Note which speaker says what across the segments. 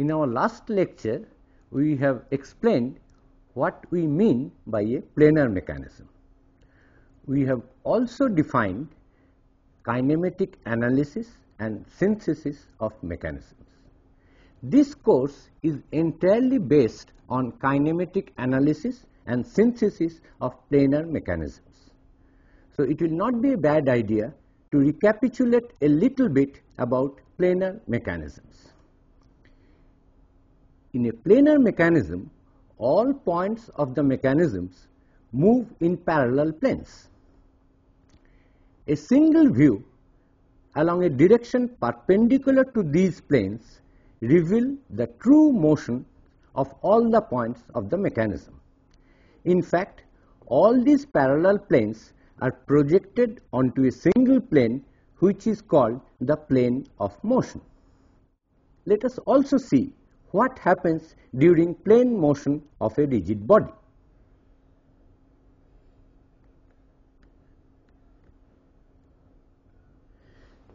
Speaker 1: In our last lecture, we have explained what we mean by a planar mechanism. We have also defined kinematic analysis and synthesis of mechanisms. This course is entirely based on kinematic analysis and synthesis of planar mechanisms. So it will not be a bad idea to recapitulate a little bit about planar mechanisms. In a planar mechanism, all points of the mechanisms move in parallel planes. A single view along a direction perpendicular to these planes reveals the true motion of all the points of the mechanism. In fact, all these parallel planes are projected onto a single plane, which is called the plane of motion. Let us also see what happens during plane motion of a rigid body.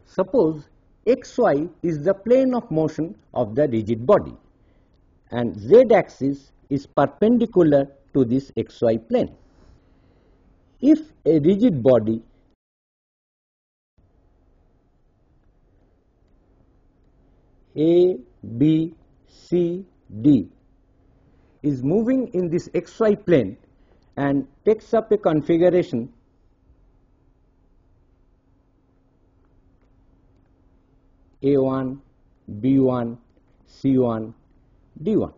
Speaker 1: Suppose xy is the plane of motion of the rigid body and z-axis is perpendicular to this xy plane. If a rigid body A, B, C, D is moving in this xy plane and takes up a configuration A1, B1, C1, D1.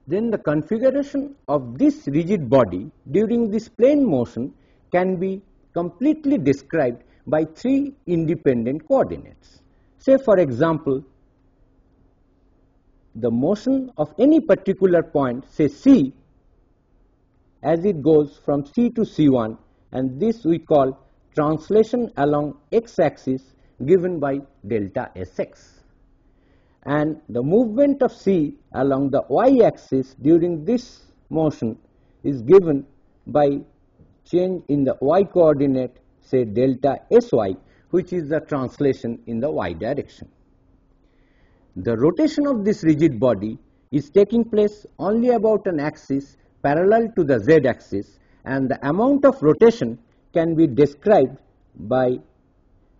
Speaker 1: Then the configuration of this rigid body during this plane motion can be completely described by three independent coordinates. Say for example, the motion of any particular point, say C, as it goes from C to C1, and this we call translation along x-axis given by delta Sx. And the movement of C along the y-axis during this motion is given by change in the y coordinate, say delta Sy, which is the translation in the y direction. The rotation of this rigid body is taking place only about an axis parallel to the z-axis, and the amount of rotation can be described by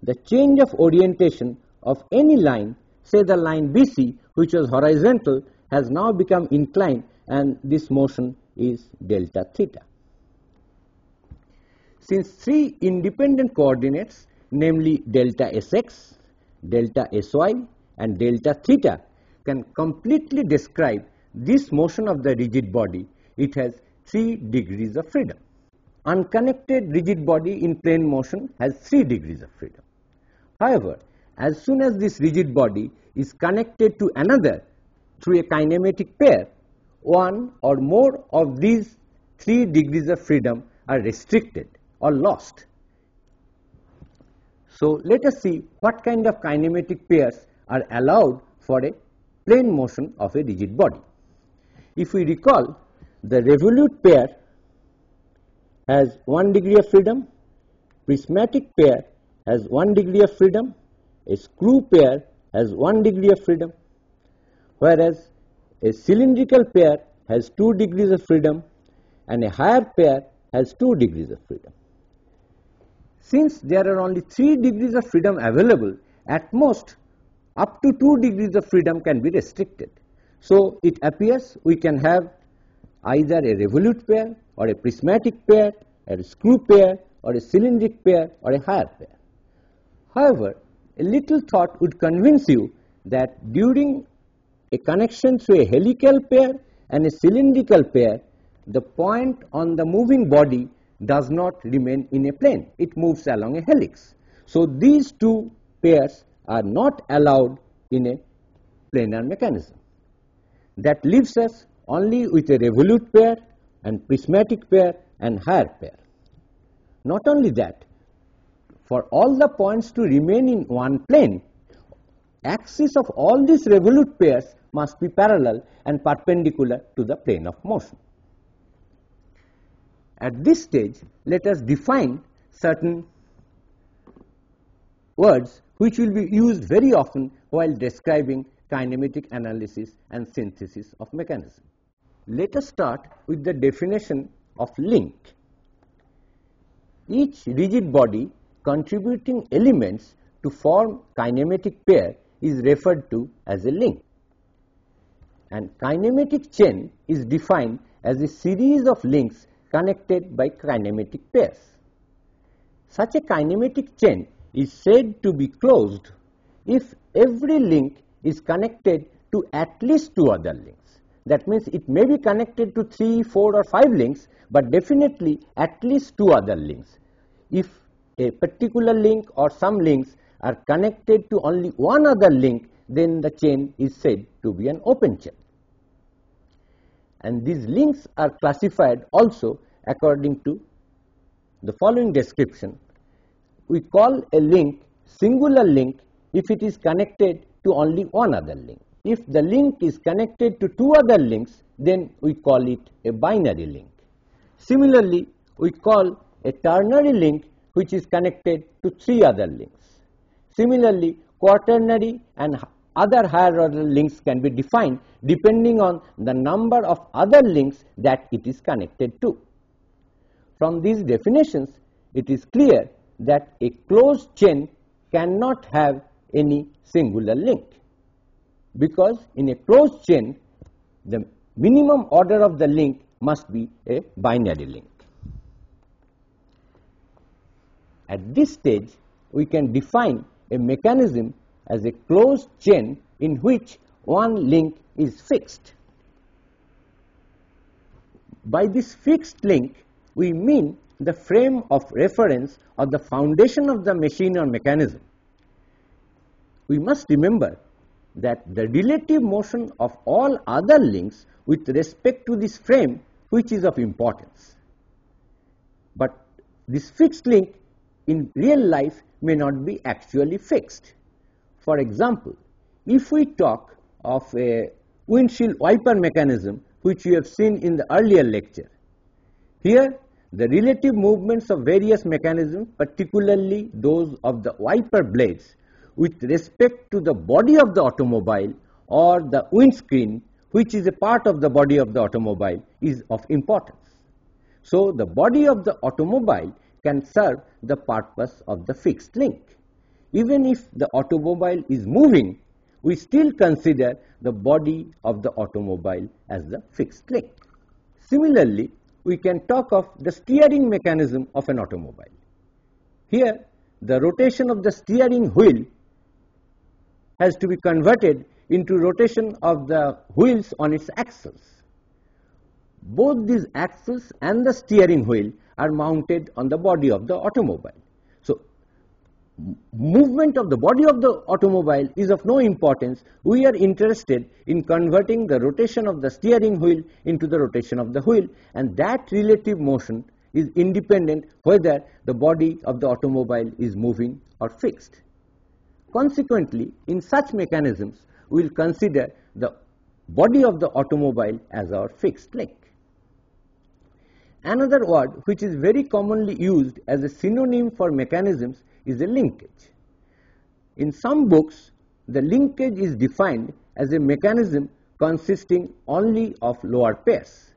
Speaker 1: the change of orientation of any line. Say the line BC, which was horizontal, has now become inclined, and this motion is delta theta. Since three independent coordinates, namely delta Sx, delta Sy, and delta theta, can completely describe this motion of the rigid body, it has 3 degrees of freedom. Unconnected rigid body in plane motion has 3 degrees of freedom. However, as soon as this rigid body is connected to another through a kinematic pair, one or more of these 3 degrees of freedom are restricted or lost. So let us see what kind of kinematic pairs are allowed for a plane motion of a rigid body. If we recall, the revolute pair has 1 degree of freedom, prismatic pair has 1 degree of freedom, a screw pair has 1 degree of freedom, whereas a cylindrical pair has 2 degrees of freedom and a higher pair has 2 degrees of freedom. Since there are only 3 degrees of freedom available, at most up to 2 degrees of freedom can be restricted. So it appears we can have either a revolute pair or a prismatic pair, or a screw pair, or a cylindric pair, or a higher pair. However, a little thought would convince you that during a connection through a helical pair and a cylindrical pair, the point on the moving body does not remain in a plane, it moves along a helix. So these two pairs are not allowed in a planar mechanism. That leaves us only with a revolute pair and prismatic pair and higher pair. Not only that, for all the points to remain in one plane, axis of all these revolute pairs must be parallel and perpendicular to the plane of motion. At this stage, let us define certain words which will be used very often while describing kinematic analysis and synthesis of mechanism. Let us start with the definition of link. Each rigid body contributing elements to form kinematic pair is referred to as a link. And kinematic chain is defined as a series of links connected by kinematic pairs. Such a kinematic chain is said to be closed if every link is connected to at least two other links. That means it may be connected to 3, 4 or 5 links, but definitely at least two other links. If a particular link or some links are connected to only one other link, then the chain is said to be an open chain. And these links are classified also according to the following description. We call a link singular link if it is connected to only one other link. If the link is connected to two other links, then we call it a binary link. Similarly, we call a ternary link which is connected to 3 other links. Similarly, quaternary and other higher order links can be defined depending on the number of other links that it is connected to. From these definitions, it is clear that a closed chain cannot have any singular link, because in a closed chain, the minimum order of the link must be a binary link. At this stage, we can define a mechanism as a closed chain in which one link is fixed. By this fixed link, we mean the frame of reference or the foundation of the machine or mechanism. We must remember that the relative motion of all other links with respect to this frame which is of importance. But this fixed link in real life may not be actually fixed. For example, if we talk of a windshield wiper mechanism which we have seen in the earlier lecture, here the relative movements of various mechanisms, particularly those of the wiper blades, with respect to the body of the automobile or the windscreen, which is a part of the body of the automobile, is of importance. So, the body of the automobile can serve the purpose of the fixed link. Even if the automobile is moving, we still consider the body of the automobile as the fixed link. Similarly, we can talk of the steering mechanism of an automobile. Here, the rotation of the steering wheel has to be converted into rotation of the wheels on its axles. Both these axles and the steering wheel are mounted on the body of the automobile. So, movement of the body of the automobile is of no importance. We are interested in converting the rotation of the steering wheel into the rotation of the wheel, and that relative motion is independent whether the body of the automobile is moving or fixed. Consequently, in such mechanisms, we will consider the body of the automobile as our fixed link. Another word which is very commonly used as a synonym for mechanisms is a linkage. In some books, the linkage is defined as a mechanism consisting only of lower pairs.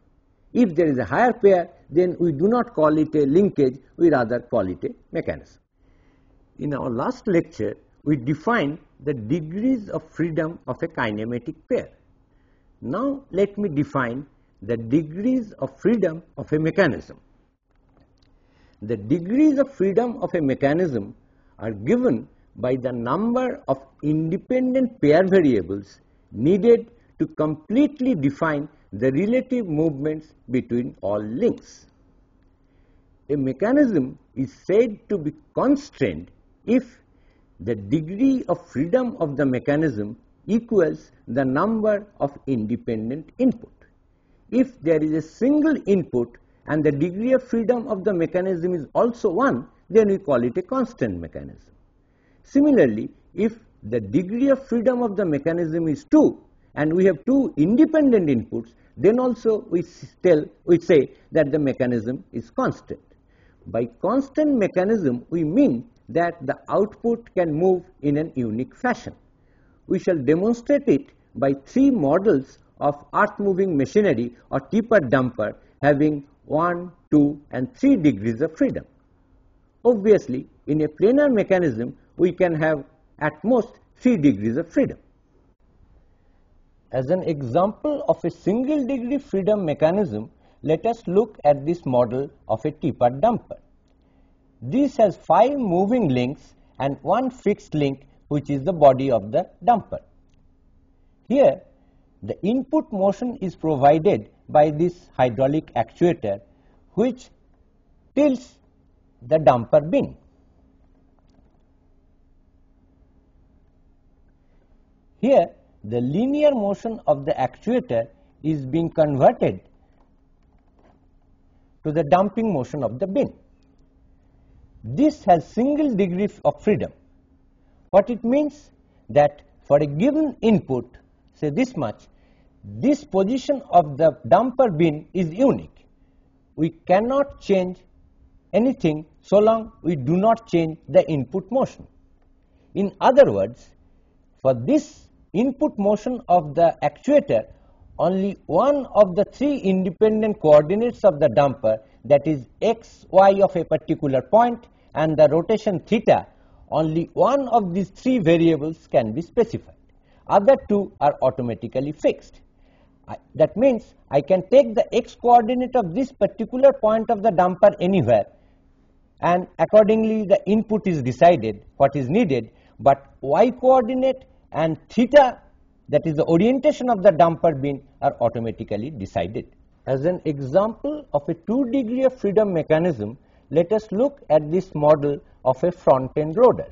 Speaker 1: If there is a higher pair, then we do not call it a linkage, we rather call it a mechanism. In our last lecture, we defined the degrees of freedom of a kinematic pair. Now, let me define the degrees of freedom of a mechanism. The degrees of freedom of a mechanism are given by the number of independent pair variables needed to completely define the relative movements between all links. A mechanism is said to be constrained if the degree of freedom of the mechanism equals the number of independent input. If there is a single input and the degree of freedom of the mechanism is also 1, then we call it a constant mechanism. Similarly, if the degree of freedom of the mechanism is 2 and we have 2 independent inputs, then also we say that the mechanism is constant. By constant mechanism, we mean that the output can move in an unique fashion. we shall demonstrate it by 3 models of earth moving machinery or tipper dumper having 1, 2 and 3 degrees of freedom. Obviously, in a planar mechanism, we can have at most 3 degrees of freedom. As an example of a single degree freedom mechanism, let us look at this model of a tipper dumper. This has 5 moving links and 1 fixed link, which is the body of the dumper. Here, the input motion is provided by this hydraulic actuator, which tilts the dumper bin. Here, the linear motion of the actuator is being converted to the damping motion of the bin. This has single degree of freedom. What it means that for a given input, say this much, this position of the dumper bin is unique. We cannot change anything so long we do not change the input motion. In other words, for this input motion of the actuator, only one of the 3 independent coordinates of the dumper, that is x, y of a particular point and the rotation theta, only one of these 3 variables can be specified. Other 2 are automatically fixed. That means I can take the x coordinate of this particular point of the dumper anywhere, and accordingly the input is decided what is needed, but y coordinate and theta, that is the orientation of the damper bin, are automatically decided. As an example of a 2 degree of freedom mechanism, let us look at this model of a front end loader.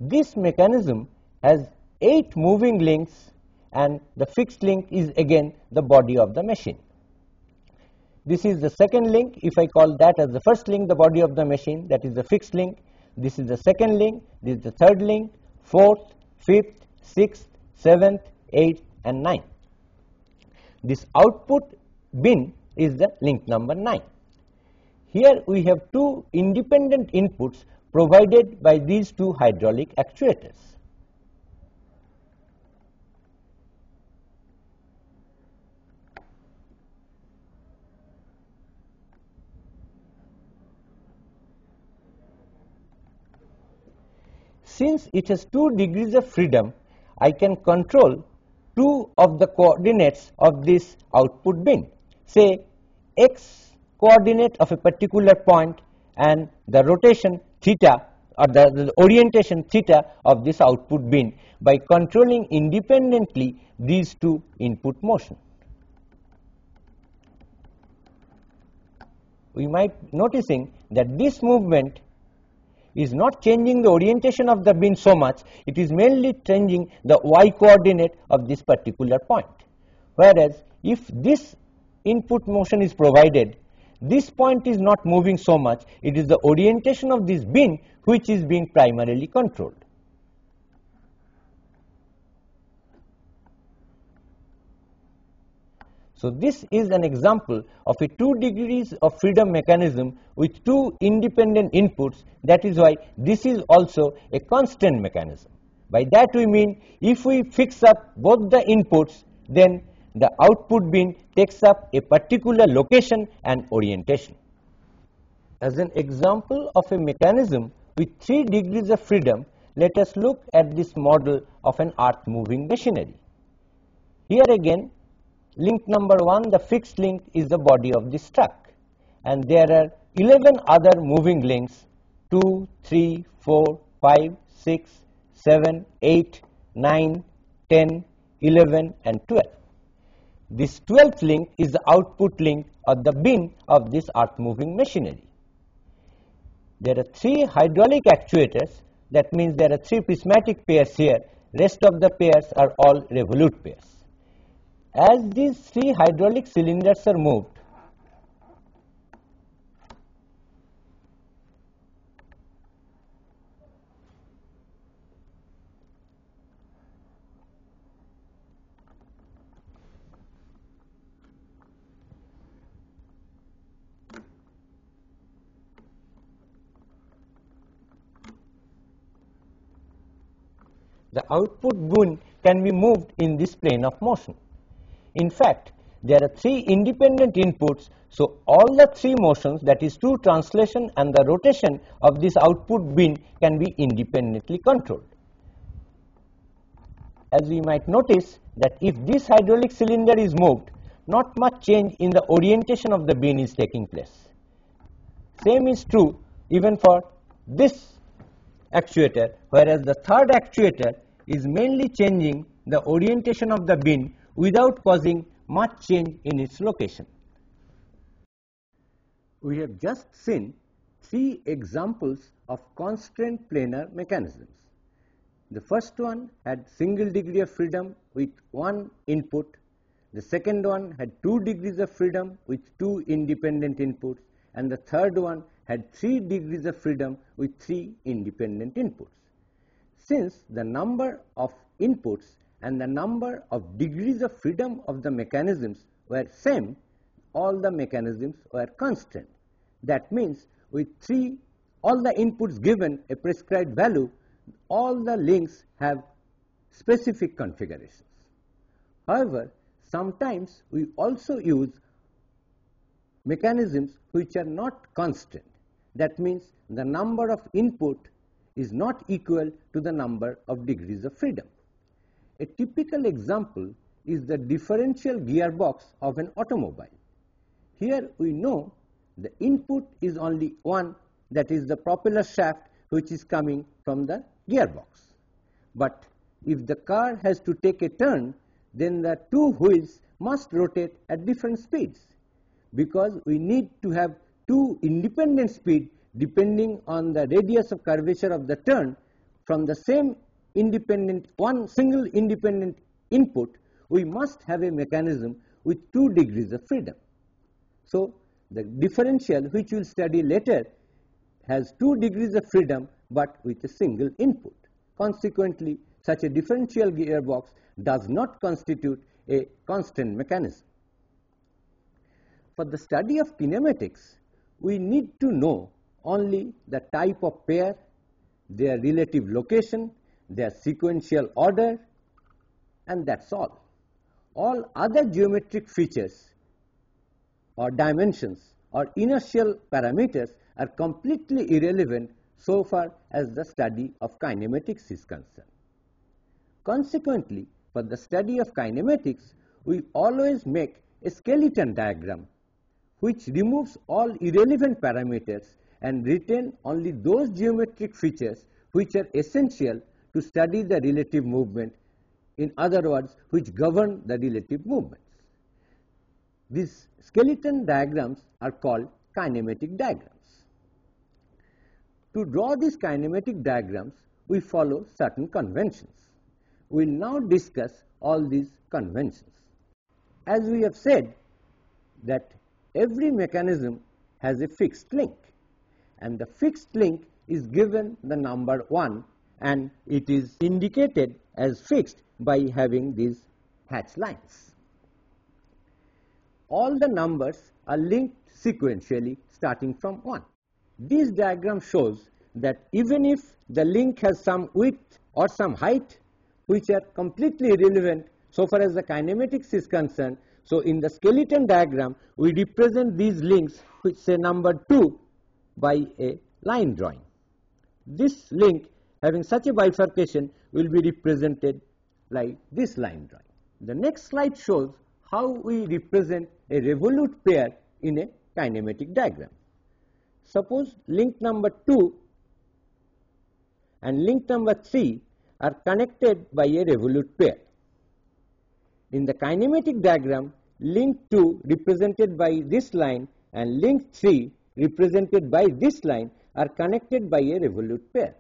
Speaker 1: This mechanism has 8 moving links and the fixed link is again the body of the machine. This is the second link. If I call that as the first link, the body of the machine, that is the fixed link. This is the second link, this is the third link, fourth, fifth, sixth, seventh, eighth and ninth. This output bin is the link number 9. Here we have 2 independent inputs provided by these 2 hydraulic actuators. Since it has 2 degrees of freedom, I can control 2 of the coordinates of this output bin. Say x coordinate of a particular point and the rotation theta or the orientation theta of this output bin by controlling independently these 2 input motion. We might noticing that this movement is not changing the orientation of the bin so much, it is mainly changing the y coordinate of this particular point. Whereas if this input motion is provided, this point is not moving so much, it is the orientation of this bin which is being primarily controlled. So this is an example of a 2 degrees of freedom mechanism with 2 independent inputs. That is why this is also a constraint mechanism. By that we mean if we fix up both the inputs, then the output bin takes up a particular location and orientation. As an example of a mechanism with 3 degrees of freedom, let us look at this model of an earth moving machinery. Here again, link number 1, the fixed link, is the body of this truck, and there are 11 other moving links, 2, 3, 4, 5, 6, 7, 8, 9, 10, 11 and 12. This 12th link is the output link of the bin of this earth moving machinery. There are 3 hydraulic actuators, that means there are 3 prismatic pairs here, rest of the pairs are all revolute pairs. As these 3 hydraulic cylinders are moved, the output bin can be moved in this plane of motion. In fact, there are 3 independent inputs, so all the 3 motions, that is 2 translation and the rotation of this output bin, can be independently controlled. As we might notice that if this hydraulic cylinder is moved, not much change in the orientation of the bin is taking place. Same is true even for this actuator, whereas the third actuator is mainly changing the orientation of the bin without causing much change in its location. We have just seen 3 examples of constraint planar mechanisms. The first one had single degree of freedom with 1 input. The second one had 2 degrees of freedom with 2 independent inputs, and the third one had 3 degrees of freedom with 3 independent inputs. Since the number of inputs and the number of degrees of freedom of the mechanisms were same, all the mechanisms were constant. That means with all the inputs given a prescribed value, all the links have specific configurations. However, sometimes we also use mechanisms which are not constant. That means the number of input is not equal to the number of degrees of freedom. A typical example is the differential gearbox of an automobile. Here we know the input is only one, that is the propeller shaft, which is coming from the gearbox. But if the car has to take a turn, then the 2 wheels must rotate at different speeds, because we need to have 2 independent speeds depending on the radius of curvature of the turn. From the same single independent input, we must have a mechanism with 2 degrees of freedom. So the differential, which we will study later, has 2 degrees of freedom but with a single input. Consequently, such a differential gearbox does not constitute a constant mechanism. For the study of kinematics, we need to know only the type of pair, their relative location, their sequential order, and that's all. All other geometric features or dimensions or inertial parameters are completely irrelevant so far as the study of kinematics is concerned. Consequently, for the study of kinematics, we always make a skeleton diagram which removes all irrelevant parameters and retain only those geometric features which are essential to study the relative movement, in other words, which govern the relative movements. These skeleton diagrams are called kinematic diagrams. To draw these kinematic diagrams, we follow certain conventions. We will now discuss all these conventions. As we have said that every mechanism has a fixed link, and the fixed link is given the number 1, and it is indicated as fixed by having these hatch lines. All the numbers are linked sequentially starting from 1. This diagram shows that even if the link has some width or some height, which are completely irrelevant so far as the kinematics is concerned, so in the skeleton diagram we represent these links, which say number 2, by a line drawing. This link having such a bifurcation will be represented like this line drawing. The next slide shows how we represent a revolute pair in a kinematic diagram. Suppose link number 2 and link number 3 are connected by a revolute pair. In the kinematic diagram, link 2 represented by this line and link 3 represented by this line are connected by a revolute pair.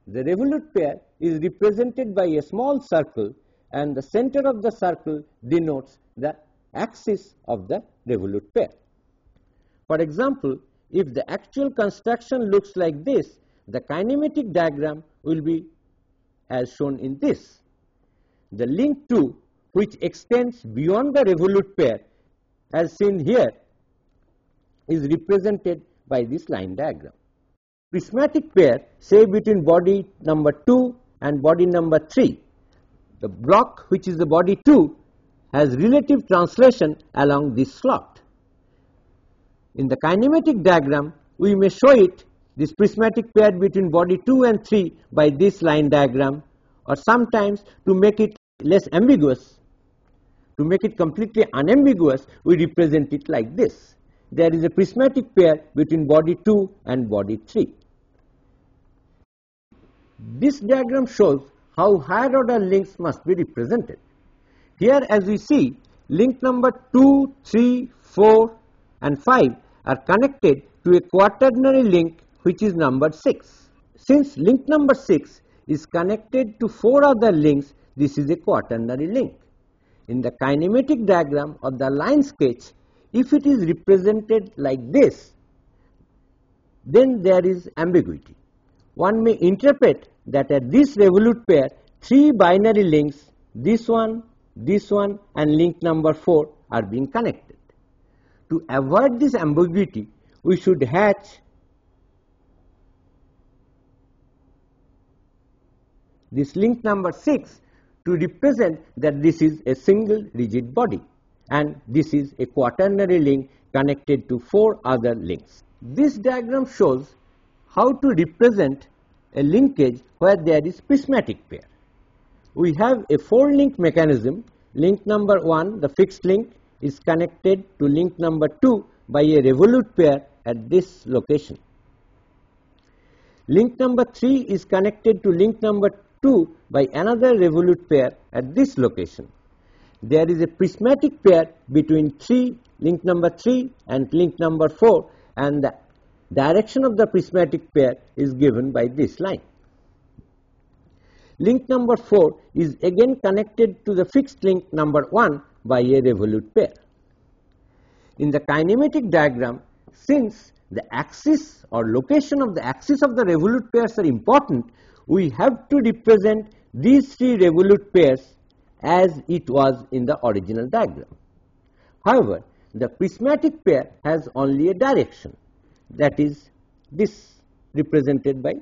Speaker 1: The revolute pair is represented by a small circle, and the center of the circle denotes the axis of the revolute pair. For example, if the actual construction looks like this, the kinematic diagram will be as shown in this. The link 2, which extends beyond the revolute pair, as seen here, is represented by this line diagram. Prismatic pair, say between body number 2 and body number 3. The block which is the body 2 has relative translation along this slot. In the kinematic diagram, we may show it, this prismatic pair between body 2 and 3 by this line diagram, or sometimes to make it less ambiguous, to make it completely unambiguous, we represent it like this. There is a prismatic pair between body 2 and body 3. This diagram shows how higher order links must be represented. Here, as we see, link number 2, 3, 4 and 5 are connected to a quaternary link which is number 6. Since link number 6 is connected to 4 other links, this is a quaternary link. In the kinematic diagram of the line sketch, if it is represented like this, then there is ambiguity. One may interpret that at this revolute pair, 3 binary links, this one and link number 4 are being connected. To avoid this ambiguity, we should hatch this link number 6 to represent that this is a single rigid body and this is a quaternary link connected to 4 other links. This diagram shows how to represent a linkage where there is prismatic pair. We have a 4-link mechanism. Link number 1, the fixed link, is connected to link number 2 by a revolute pair at this location. Link number 3 is connected to link number 2 by another revolute pair at this location. There is a prismatic pair between link number 3 and link number 4, and the direction of the prismatic pair is given by this line. Link number 4 is again connected to the fixed link number 1 by a revolute pair. In the kinematic diagram, since the axis or location of the axis of the revolute pairs are important, we have to represent these 3 revolute pairs as it was in the original diagram. However, the prismatic pair has only a direction, that is this represented by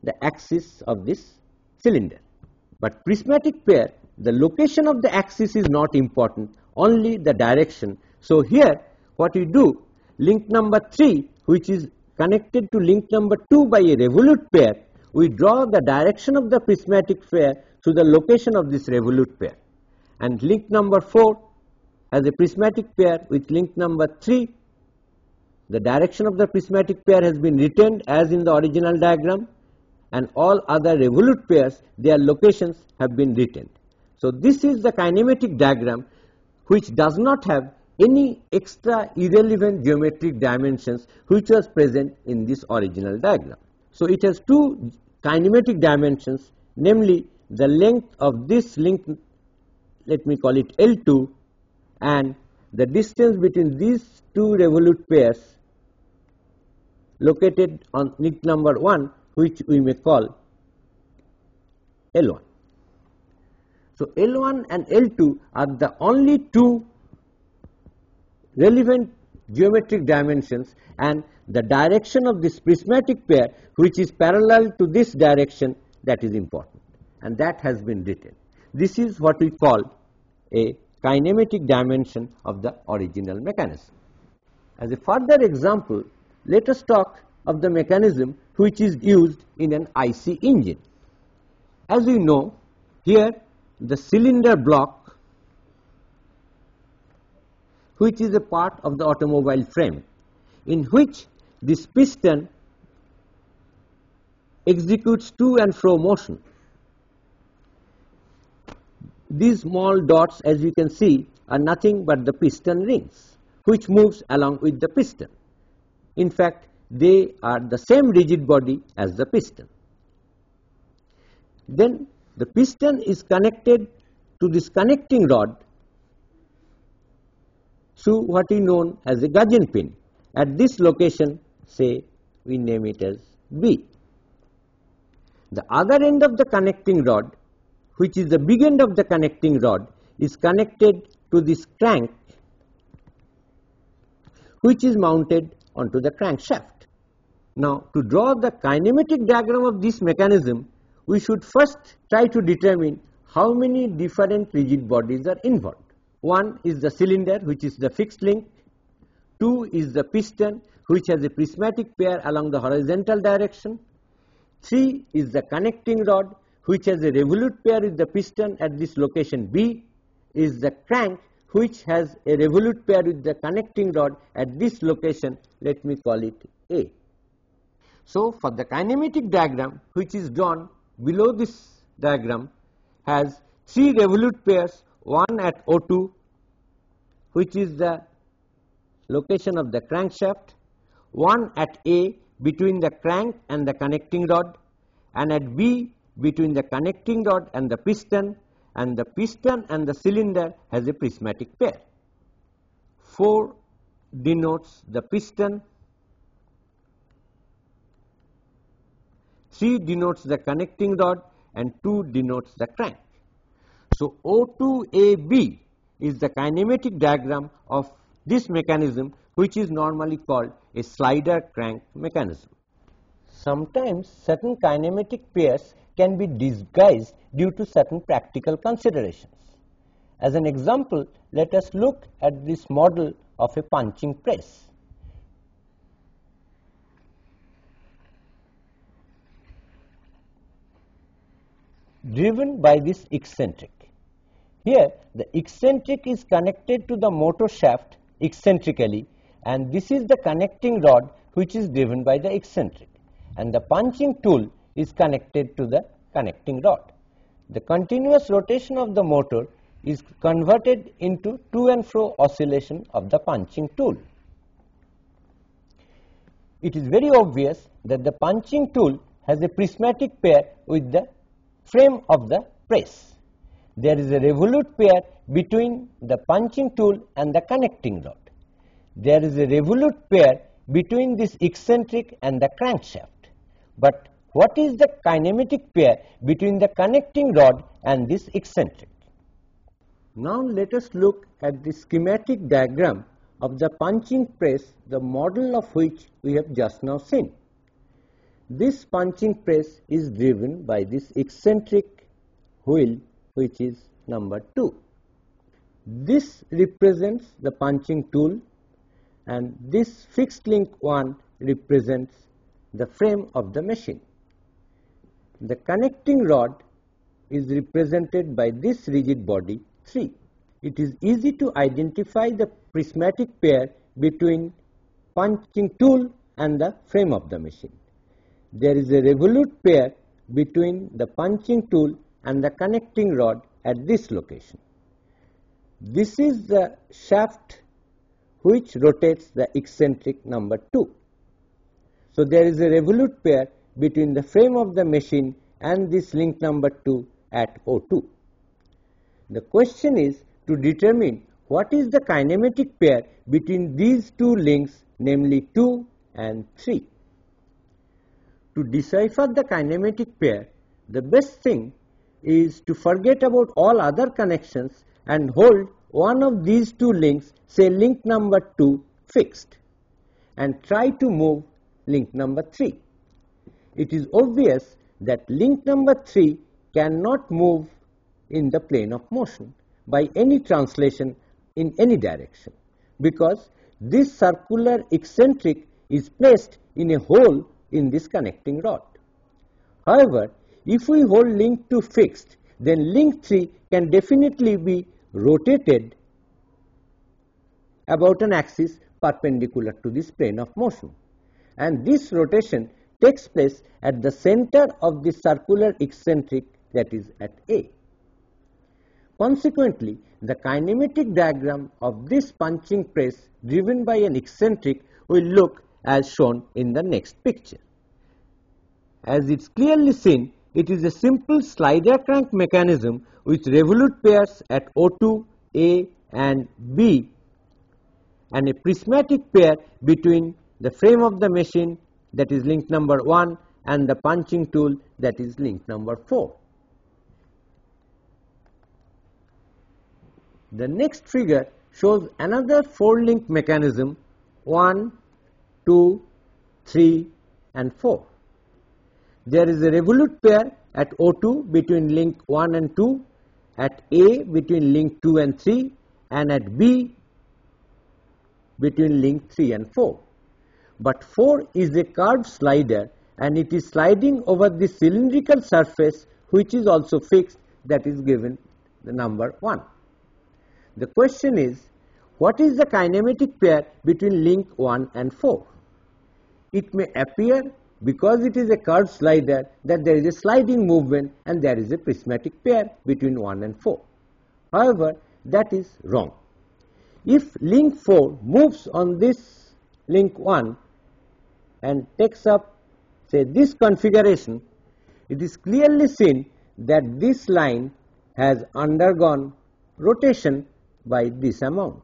Speaker 1: the axis of this cylinder. But prismatic pair, the location of the axis is not important, only the direction. So here what we do, link number 3 which is connected to link number 2 by a revolute pair, we draw the direction of the prismatic pair to the location of this revolute pair. And link number 4 has a prismatic pair with link number 3. The direction of the prismatic pair has been retained as in the original diagram, and all other revolute pairs, their locations have been retained. So this is the kinematic diagram which does not have any extra irrelevant geometric dimensions which was present in this original diagram. So it has 2 kinematic dimensions, namely the length of this link, let me call it L2, and the distance between these 2 revolute pairs located on link number 1, which we may call L1. So L1 and L2 are the only 2 relevant geometric dimensions, and the direction of this prismatic pair which is parallel to this direction, that is important, and that has been written. This is what we call a kinematic dimension of the original mechanism. As a further example, let us talk of the mechanism which is used in an IC engine. As we know, here the cylinder block, which is a part of the automobile frame, in which this piston executes to and fro motion. These small dots, as you can see, are nothing but the piston rings which moves along with the piston. In fact, they are the same rigid body as the piston. Then the piston is connected to this connecting rod through what is known as a gudgeon pin. At this location, say we name it as B. The other end of the connecting rod, which is the big end of the connecting rod, is connected to this crank which is mounted onto the crankshaft. Now, to draw the kinematic diagram of this mechanism, we should first try to determine how many different rigid bodies are involved. One is the cylinder, which is the fixed link. Two is the piston, which has a prismatic pair along the horizontal direction. Three is the connecting rod, which has a revolute pair with the piston at this location B. Is the crank, which has a revolute pair with the connecting rod at this location, let me call it A. So, for the kinematic diagram, which is drawn below this diagram, has three revolute pairs, one at O2, which is the location of the crankshaft, one at A between the crank and the connecting rod, and at B between the connecting rod and the piston and the cylinder has a prismatic pair. 4 denotes the piston, 3 denotes the connecting rod, and 2 denotes the crank. So, O2AB is the kinematic diagram of this mechanism, which is normally called a slider crank mechanism. Sometimes certain kinematic pairs can be disguised due to certain practical considerations. As an example, let us look at this model of a punching press. Driven by this eccentric. Here the eccentric is connected to the motor shaft eccentrically, and this is the connecting rod which is driven by the eccentric, and the punching tool is connected to the connecting rod. The continuous rotation of the motor is converted into to and fro oscillation of the punching tool. It is very obvious that the punching tool has a prismatic pair with the frame of the press. There is a revolute pair between the punching tool and the connecting rod. There is a revolute pair between this eccentric and the crankshaft. But what is the kinematic pair between the connecting rod and this eccentric? Now let us look at the schematic diagram of the punching press, the model of which we have just now seen. This punching press is driven by this eccentric wheel, which is number 2. This represents the punching tool, and this fixed link 1 represents the frame of the machine. The connecting rod is represented by this rigid body 3. It is easy to identify the prismatic pair between punching tool and the frame of the machine. There is a revolute pair between the punching tool and the connecting rod at this location. This is the shaft which rotates the eccentric number 2. So, there is a revolute pair between the frame of the machine and this link number 2 at O2. The question is to determine what is the kinematic pair between these two links, namely 2 and 3. To decipher the kinematic pair, the best thing is to forget about all other connections and hold one of these two links, say link number 2, fixed, and try to move link number 3. It is obvious that link number 3 cannot move in the plane of motion by any translation in any direction, because this circular eccentric is placed in a hole in this connecting rod. However, if we hold link 2 fixed, then link 3 can definitely be rotated about an axis perpendicular to this plane of motion, and this rotation takes place at the center of the circular eccentric, that is at A. Consequently, the kinematic diagram of this punching press driven by an eccentric will look as shown in the next picture. As it is clearly seen, it is a simple slider crank mechanism with revolute pairs at O2, A and B, and a prismatic pair between the frame of the machine, that is link number 1, and the punching tool, that is link number 4. The next figure shows another 4-link mechanism 1, 2, 3 and 4. there is a revolute pair at O2 between link 1 and 2, at A between link 2 and 3, and at B between link 3 and 4. But 4 is a curved slider and it is sliding over the cylindrical surface which is also fixed, that is given the number 1. The question is, what is the kinematic pair between link 1 and 4? It may appear, because it is a curved slider, that there is a sliding movement and there is a prismatic pair between 1 and 4. However, that is wrong. If link 4 moves on this link 1 and takes up, say, this configuration, it is clearly seen that this line has undergone rotation by this amount.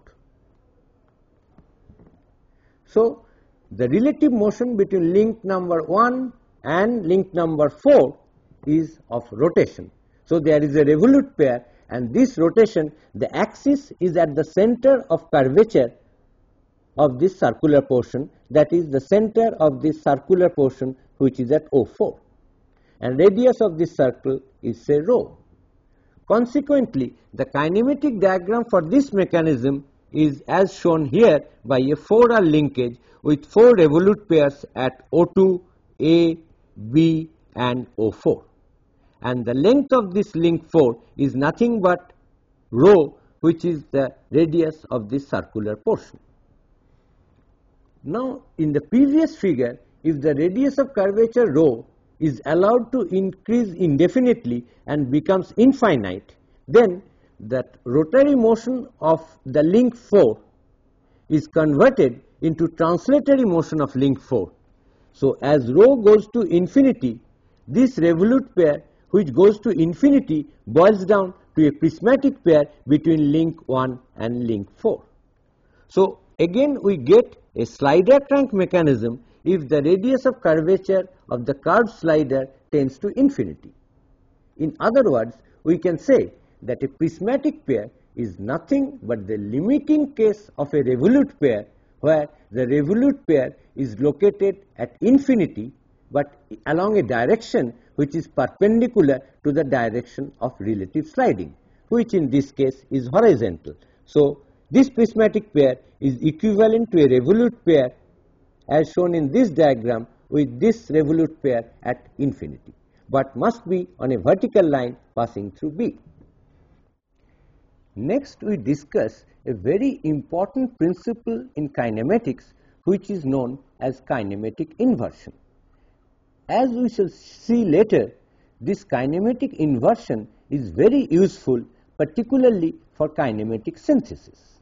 Speaker 1: So, the relative motion between link number 1 and link number 4 is of rotation. So, there is a revolute pair, and this rotation, the axis is at the center of curvature of this circular portion, that is the center of this circular portion which is at O4, and radius of this circle is, say, rho. Consequently, the kinematic diagram for this mechanism is as shown here by a 4R linkage with 4 revolute pairs at O2, A, B and O4, and the length of this link 4 is nothing but rho, which is the radius of this circular portion. Now, in the previous figure, if the radius of curvature rho is allowed to increase indefinitely and becomes infinite, then that rotary motion of the link 4 is converted into translatory motion of link 4. So, as rho goes to infinity, this revolute pair which goes to infinity boils down to a prismatic pair between link 1 and link 4. So, again we get a slider crank mechanism if the radius of curvature of the curved slider tends to infinity. In other words, we can say that a prismatic pair is nothing but the limiting case of a revolute pair, where the revolute pair is located at infinity but along a direction which is perpendicular to the direction of relative sliding, which in this case is horizontal. So, this prismatic pair is equivalent to a revolute pair as shown in this diagram with this revolute pair at infinity, but must be on a vertical line passing through B. Next, we discuss a very important principle in kinematics which is known as kinematic inversion. As we shall see later, this kinematic inversion is very useful, particularly for kinematic synthesis.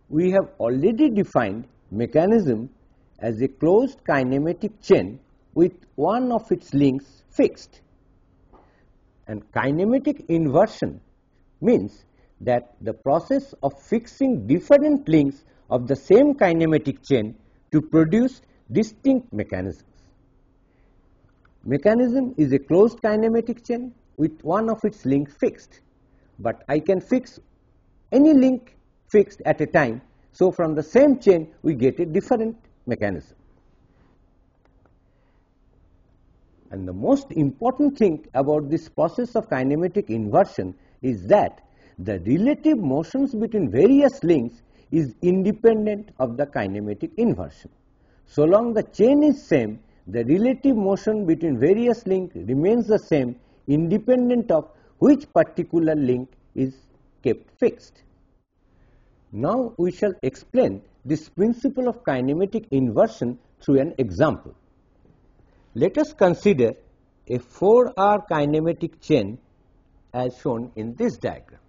Speaker 1: We have already defined mechanism as a closed kinematic chain with one of its links fixed, and kinematic inversion means that the process of fixing different links of the same kinematic chain to produce distinct mechanisms. Mechanism is a closed kinematic chain with one of its links fixed, but I can fix any link fixed at a time. So, from the same chain we get a different mechanism. And the most important thing about this process of kinematic inversion is that the relative motions between various links is independent of the kinematic inversion. So long the chain is same, the relative motion between various links remains the same, independent of which particular link is kept fixed. Now we shall explain this principle of kinematic inversion through an example. Let us consider a 4R kinematic chain as shown in this diagram.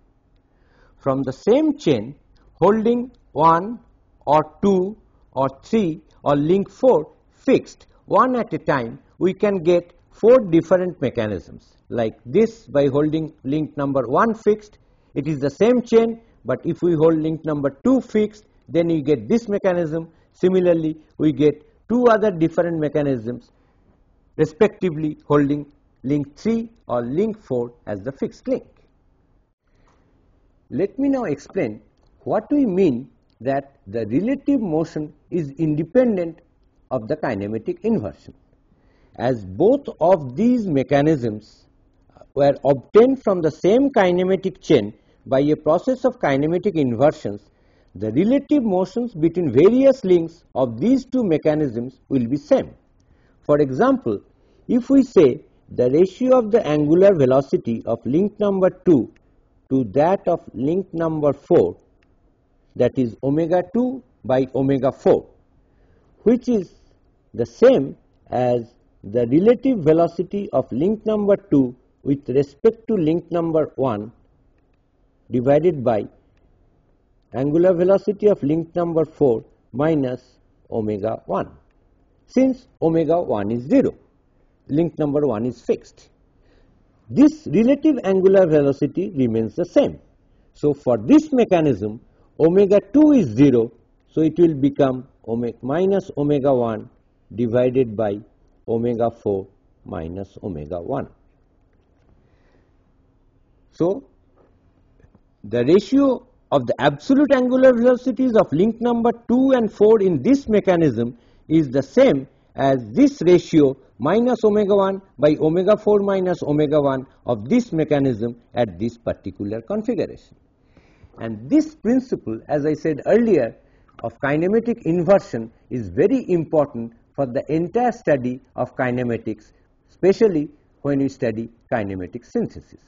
Speaker 1: From the same chain, holding 1 or 2 or 3 or link 4 fixed one at a time, we can get 4 different mechanisms. Like this, by holding link number 1 fixed, it is the same chain, but if we hold link number 2 fixed, then we get this mechanism. Similarly, we get 2 other different mechanisms, respectively holding link 3 or link 4 as the fixed link. Let me now explain what we mean that the relative motion is independent of the kinematic inversion. as both of these mechanisms were obtained from the same kinematic chain by a process of kinematic inversions, the relative motions between various links of these two mechanisms will be same. For example, if we say the ratio of the angular velocity of link number 2 to that of link number 4, that is omega 2 by omega 4, which is the same as the relative velocity of link number 2 with respect to link number 1 divided by angular velocity of link number 4 minus omega 1. Since omega 1 is 0, link number 1 is fixed. This relative angular velocity remains the same. So, for this mechanism, omega 2 is 0, so it will become minus omega 1 divided by omega 4 minus omega 1. So, the ratio of the absolute angular velocities of link number 2 and 4 in this mechanism is the same as this ratio minus omega 1 by omega 4 minus omega 1 of this mechanism at this particular configuration. And this principle, as I said earlier, of kinematic inversion is very important for the entire study of kinematics, especially when we study kinematic synthesis.